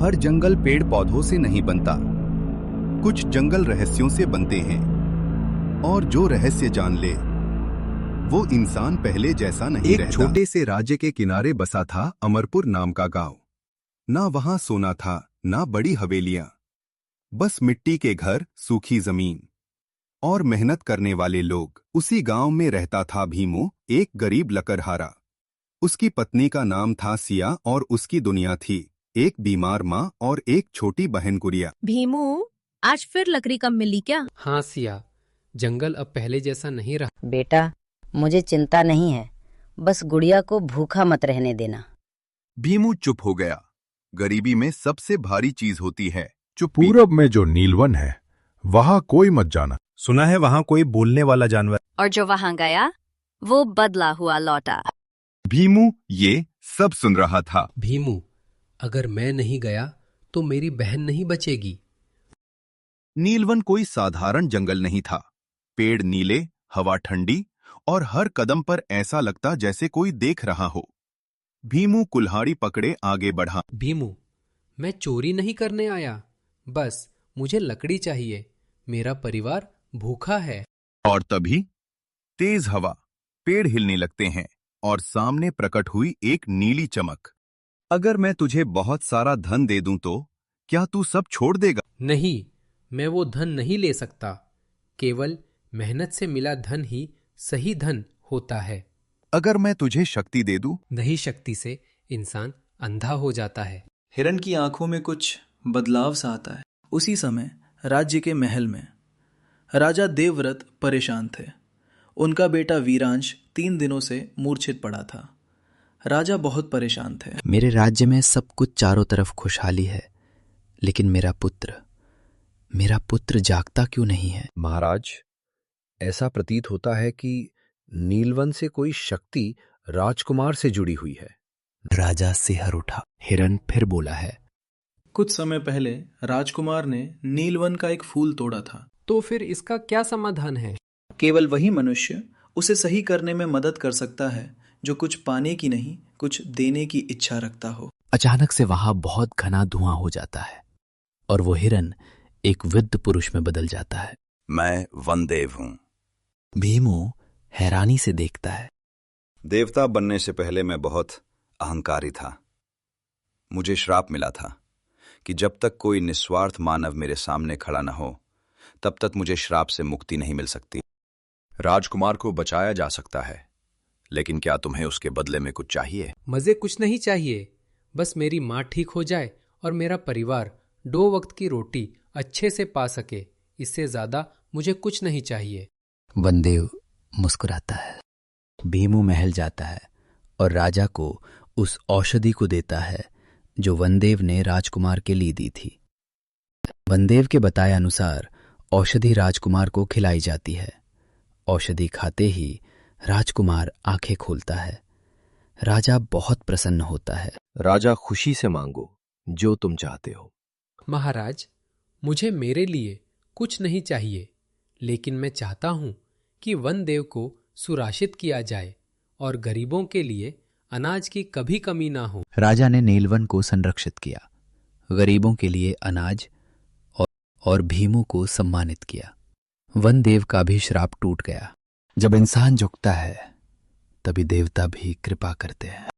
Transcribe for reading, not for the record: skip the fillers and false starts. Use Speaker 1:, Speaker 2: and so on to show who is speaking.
Speaker 1: हर जंगल पेड़ पौधों से नहीं बनता, कुछ जंगल रहस्यों से बनते हैं, और जो रहस्य जान ले वो इंसान पहले जैसा नहीं रहता। एक छोटे से राज्य के किनारे बसा था अमरपुर नाम का गांव। ना वहां सोना था, ना बड़ी हवेलियां, बस मिट्टी के घर, सूखी जमीन और मेहनत करने वाले लोग। उसी गांव में रहता था भीमू, एक गरीब लकड़हारा। उसकी पत्नी का नाम था सिया और उसकी दुनिया थी एक बीमार माँ और एक छोटी बहन गुड़िया।
Speaker 2: भीमू, आज फिर लकड़ी कम मिली क्या?
Speaker 3: हाँ सिया, जंगल अब पहले जैसा नहीं रहा।
Speaker 4: बेटा, मुझे चिंता नहीं है, बस गुड़िया को भूखा मत रहने देना।
Speaker 1: भीमू चुप हो गया। गरीबी में सबसे भारी चीज होती है चुप्पी।
Speaker 5: पूरब में जो नीलवन है वहां कोई मत जाना।
Speaker 6: सुना है वहां कोई बोलने वाला जानवर।
Speaker 2: और जो वहां गया वो बदला हुआ लौटा।
Speaker 1: भीमू ये सब सुन रहा था।
Speaker 3: भीमू, अगर मैं नहीं गया तो मेरी बहन नहीं बचेगी।
Speaker 1: नीलवन कोई साधारण जंगल नहीं था। पेड़ नीले, हवा ठंडी और हर कदम पर ऐसा लगता जैसे कोई देख रहा हो। भीमू कुल्हाड़ी पकड़े आगे बढ़ा।
Speaker 3: भीमू, मैं चोरी नहीं करने आया, बस मुझे लकड़ी चाहिए। मेरा परिवार भूखा है।
Speaker 1: और तभी तेज हवा, पेड़ हिलने लगते हैं और सामने प्रकट हुई एक नीली चमक। अगर मैं तुझे बहुत सारा धन दे दूं तो क्या तू सब छोड़ देगा?
Speaker 3: नहीं, मैं वो धन नहीं ले सकता। केवल मेहनत से मिला धन ही सही धन होता है।
Speaker 1: अगर मैं तुझे शक्ति दे दूं?
Speaker 3: नहीं, शक्ति से इंसान अंधा हो जाता है।
Speaker 7: हिरन की आंखों में कुछ बदलाव सा आता है। उसी समय राज्य के महल में राजा देवव्रत परेशान थे। उनका बेटा वीरांश 3 दिनों से मूर्छित पड़ा था। राजा बहुत परेशान थे।
Speaker 8: मेरे राज्य में सब कुछ चारों तरफ खुशहाली है, लेकिन मेरा पुत्र जागता क्यों नहीं है?
Speaker 9: महाराज, ऐसा प्रतीत होता है कि नीलवन से कोई शक्ति राजकुमार से जुड़ी हुई है।
Speaker 8: राजा सिहर उठा। हिरन फिर बोला है।
Speaker 7: कुछ समय पहले राजकुमार ने नीलवन का एक फूल तोड़ा था।
Speaker 3: तो फिर इसका क्या समाधान है?
Speaker 7: केवल वही मनुष्य उसे सही करने में मदद कर सकता है जो कुछ पाने की नहीं, कुछ देने की इच्छा रखता हो।
Speaker 8: अचानक से वहां बहुत घना धुआं हो जाता है और वो हिरन एक वृद्ध पुरुष में बदल जाता है।
Speaker 10: मैं वनदेव हूं।
Speaker 8: भीमू हैरानी से देखता है।
Speaker 10: देवता बनने से पहले मैं बहुत अहंकारी था। मुझे श्राप मिला था कि जब तक कोई निस्वार्थ मानव मेरे सामने खड़ा न हो तब तक मुझे श्राप से मुक्ति नहीं मिल सकती। राजकुमार को बचाया जा सकता है, लेकिन क्या तुम्हें उसके बदले में कुछ चाहिए?
Speaker 3: मुझे कुछ नहीं चाहिए, बस मेरी माँ ठीक हो जाए और मेरा परिवार 2 वक्त की रोटी अच्छे से पा सके। इससे ज्यादा मुझे कुछ नहीं चाहिए।
Speaker 8: वनदेव मुस्कुराता है। भीमू महल जाता है और राजा को उस औषधि को देता है जो वनदेव ने राजकुमार के लिए दी थी। वनदेव के बताए अनुसार औषधि राजकुमार को खिलाई जाती है। औषधि खाते ही राजकुमार आंखें खोलता है। राजा बहुत प्रसन्न होता है।
Speaker 9: राजा, खुशी से मांगो जो तुम चाहते हो।
Speaker 3: महाराज, मुझे मेरे लिए कुछ नहीं चाहिए, लेकिन मैं चाहता हूं कि वनदेव को सुराशित किया जाए और गरीबों के लिए अनाज की कभी कमी ना हो।
Speaker 8: राजा ने नीलवन को संरक्षित किया, गरीबों के लिए अनाज और भीमू को सम्मानित किया। वनदेव का भी श्राप टूट गया। जब इंसान झुकता है तभी देवता भी कृपा करते हैं।